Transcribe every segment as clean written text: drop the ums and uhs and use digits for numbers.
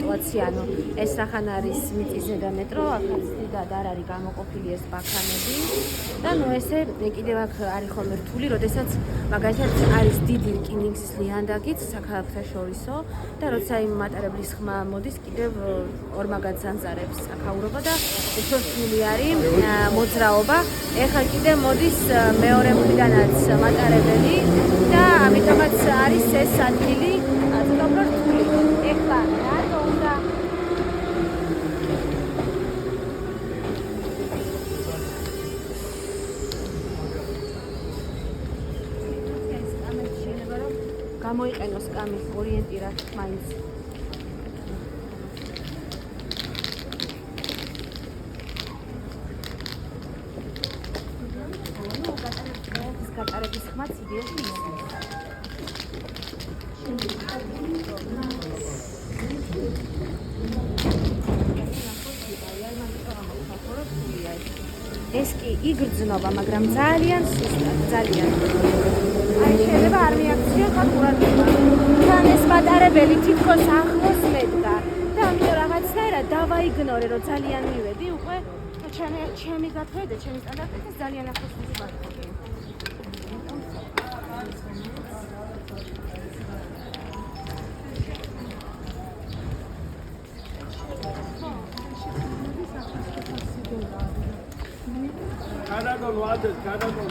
სიტუაცია, ანუ ეს რახან არის მიწის ზედა მეტრო, აქაც დიდად არ არის გამოყოფილი ეს ბაქანები და ნუ ესე კიდევ აქ არის ხოლმე რთული, როდესაც მაგალითად არის დიდი რკინიგზის ლიანდაგიც საქალაქოთაშორისო და როცა იმ მატარებლის ხმა მოდის, კიდევ ორმაგად ზანზარებს აქაურობა და უფრო რთული არის მოძრაობა. ეხლა კიდევ მოდის მეორე მხრიდანაც მატარებელი და ამიტომაც არის ეს ადგილი ცოტა რთული. ეხლა რატო უნდა გამოიყენოს კამის ორიენტირად მაინც გატარების ხმაც იდეაში ისმის. ეს კი იგრძნობა, მაგრამ ძალიან სუსტად, ძალიან. აი შეიძლება არ მიაქციო ხარ ყურადღება. თან ეს მატარებელი თითქოს ახლოს მედგა და ამიტომ რაღაცნაირად დავაიგნორე, რომ ძალიან მივედი უკვე ჩემი გათხოვდა, ჩემი სტანდარტით ძალიან ახლოს მივიდი. Caragol, Walter, Caragol.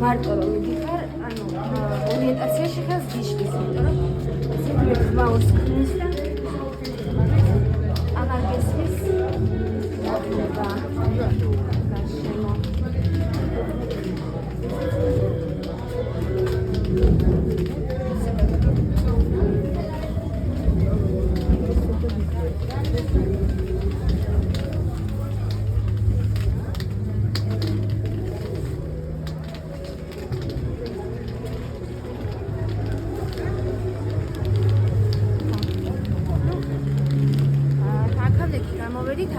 მარტო რომ მიდიხარ, ანუ ორიენტაციაში ხალხს გიშლის, იმიტომ რომ ზოგადად ხმაურს ქმნის და აღარ გესმის და გაშენო.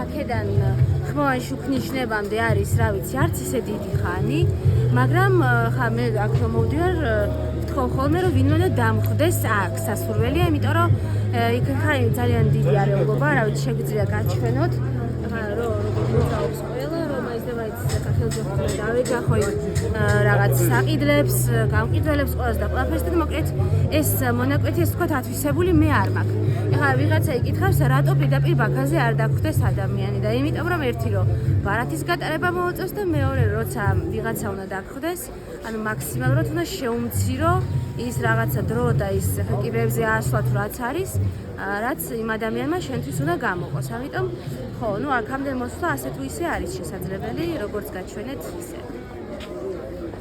აქედან ხმოვანში უქნიშნებამდე არის, რა ვიცი, არც ისე დიდი ხანი, მაგრამ ხა მე აქ რომ მოვდივარ, ვთხოვ ხოლმე რომ ვინმე დამხვდეს აქ სასურველია, იმიტომ რომ იქ ხარი ძალიან დიდი არეულობა, რა ვიცი, შეგვიძლია გაჩვენოთ, რომ მოძრაობს ყველა, რომ აიზდევაიც სახელმწიფო დავეგახო რაღაც საყიდლებს, გამყიდველებს ყველას და ყველაფერს და მოკლედ ეს მონაკვეთი ეს თქვა ათვისებული მე არ მაქვს. ეხლა ვიღაცა იკითხავს, რატო პირდაპირ ბაქანზე არ დაგხვდეს ადამიანი და იმიტომ რომ ერთი რომ ბარათის გატარება მოუწევს და მეორე როცა ვიღაცა უნდა დაგხვდეს, ანუ მაქსიმალურად უნდა შეუმცირო ის რაღაცა დრო და ის კიბეებზე ასვლა თუ რაც არის, რაც იმ ადამიანმა შენთვის უნდა გამოყოს. ამიტომ ხო, ნუ აქამდე მოსვლა ასე თუ ისე არის შესაძლებელი, როგორც გაჩვენეთ ისე.